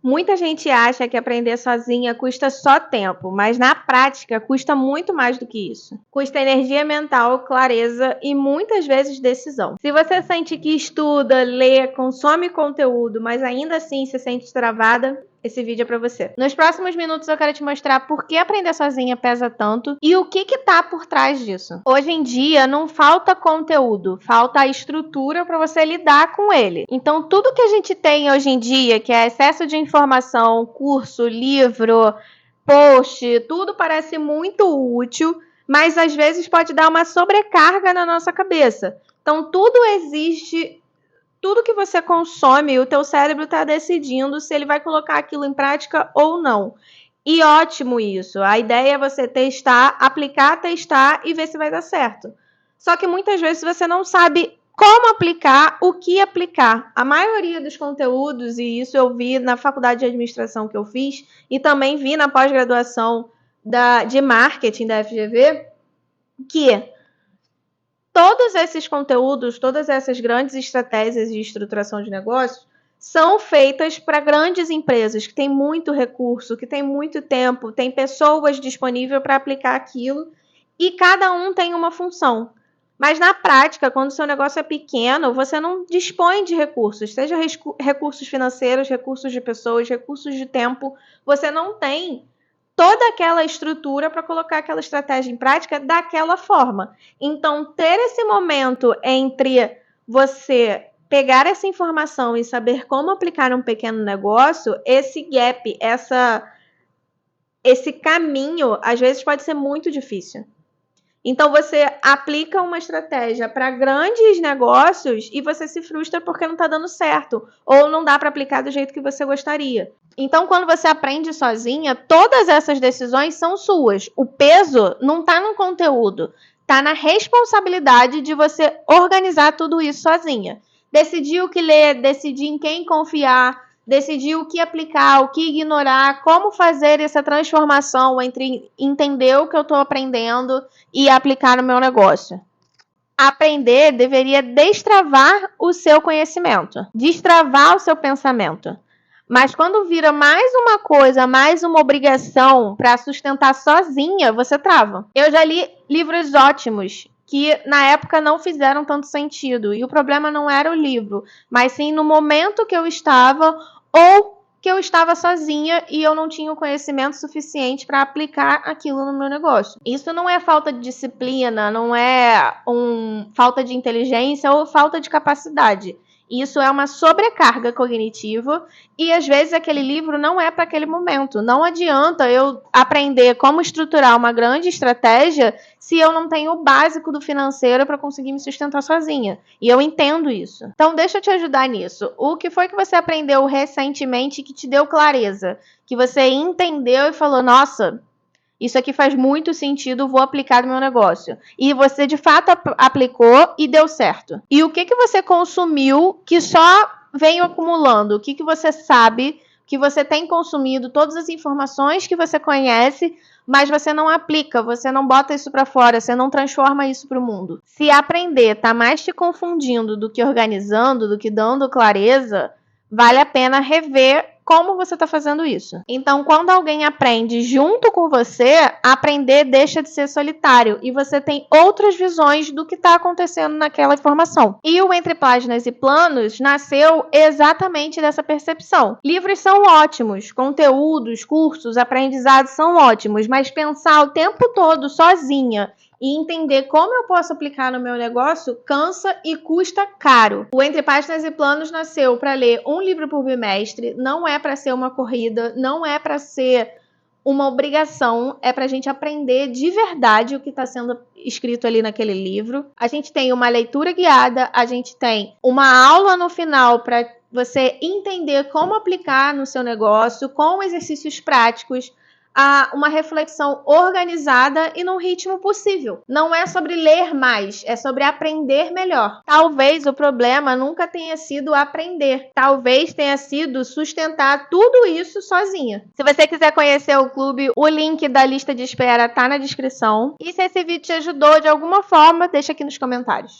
Muita gente acha que aprender sozinha custa só tempo, mas na prática custa muito mais do que isso. Custa energia mental, clareza e muitas vezes decisão. Se você sente que estuda, lê, consome conteúdo, mas ainda assim se sente travada, esse vídeo é para você. Nos próximos minutos eu quero te mostrar por que aprender sozinha pesa tanto e o que tá por trás disso. Hoje em dia não falta conteúdo, falta a estrutura para você lidar com ele. Então tudo que a gente tem hoje em dia, que é excesso de informação, curso, livro, post, tudo parece muito útil, mas às vezes pode dar uma sobrecarga na nossa cabeça. Então tudo existe. Tudo que você consome, o teu cérebro está decidindo se ele vai colocar aquilo em prática ou não. E ótimo isso. A ideia é você testar, aplicar, testar e ver se vai dar certo. Só que muitas vezes você não sabe como aplicar, o que aplicar. A maioria dos conteúdos, e isso eu vi na faculdade de administração que eu fiz, e também vi na pós-graduação de marketing da FGV, que todos esses conteúdos, todas essas grandes estratégias de estruturação de negócios são feitas para grandes empresas que têm muito recurso, que têm muito tempo, tem pessoas disponíveis para aplicar aquilo e cada um tem uma função. Mas na prática, quando o seu negócio é pequeno, você não dispõe de recursos, seja recursos financeiros, recursos de pessoas, recursos de tempo, você não tem toda aquela estrutura para colocar aquela estratégia em prática daquela forma. Então, ter esse momento entre você pegar essa informação e saber como aplicar um pequeno negócio, esse gap, esse caminho, às vezes pode ser muito difícil. Então, você aplica uma estratégia para grandes negócios e você se frustra porque não está dando certo ou não dá para aplicar do jeito que você gostaria. Então, quando você aprende sozinha, todas essas decisões são suas. O peso não está no conteúdo, está na responsabilidade de você organizar tudo isso sozinha. Decidir o que ler, decidir em quem confiar, decidir o que aplicar, o que ignorar, como fazer essa transformação entre entender o que eu estou aprendendo e aplicar no meu negócio. Aprender deveria destravar o seu conhecimento, destravar o seu pensamento. Mas quando vira mais uma coisa, mais uma obrigação para sustentar sozinha, você trava. Eu já li livros ótimos que na época não fizeram tanto sentido. E o problema não era o livro, mas sim no momento que eu estava ou que eu estava sozinha e eu não tinha o conhecimento suficiente para aplicar aquilo no meu negócio. Isso não é falta de disciplina, não é falta de inteligência ou falta de capacidade. Isso é uma sobrecarga cognitiva e às vezes aquele livro não é para aquele momento. Não adianta eu aprender como estruturar uma grande estratégia se eu não tenho o básico do financeiro para conseguir me sustentar sozinha. E eu entendo isso. Então deixa eu te ajudar nisso. O que foi que você aprendeu recentemente que te deu clareza? Que você entendeu e falou, nossa, isso aqui faz muito sentido, vou aplicar no meu negócio. E você de fato aplicou e deu certo. E o que você consumiu que só veio acumulando? O que você sabe que você tem consumido, todas as informações que você conhece, mas você não aplica, você não bota isso para fora, você não transforma isso para o mundo. Se aprender tá mais te confundindo do que organizando, do que dando clareza, vale a pena rever como você está fazendo isso. Então, quando alguém aprende junto com você, aprender deixa de ser solitário e você tem outras visões do que está acontecendo naquela informação. E o Entre Páginas e Planos nasceu exatamente dessa percepção. Livros são ótimos, conteúdos, cursos, aprendizados são ótimos, mas pensar o tempo todo sozinha e entender como eu posso aplicar no meu negócio cansa e custa caro. O Entre Páginas e Planos nasceu para ler um livro por bimestre, não é para ser uma corrida, não é para ser uma obrigação, é para a gente aprender de verdade o que está sendo escrito ali naquele livro. A gente tem uma leitura guiada, a gente tem uma aula no final para você entender como aplicar no seu negócio, com exercícios práticos, uma reflexão organizada e num ritmo possível. Não é sobre ler mais, é sobre aprender melhor. Talvez o problema nunca tenha sido aprender. Talvez tenha sido sustentar tudo isso sozinha. Se você quiser conhecer o clube, o link da lista de espera tá na descrição. E se esse vídeo te ajudou de alguma forma, deixa aqui nos comentários.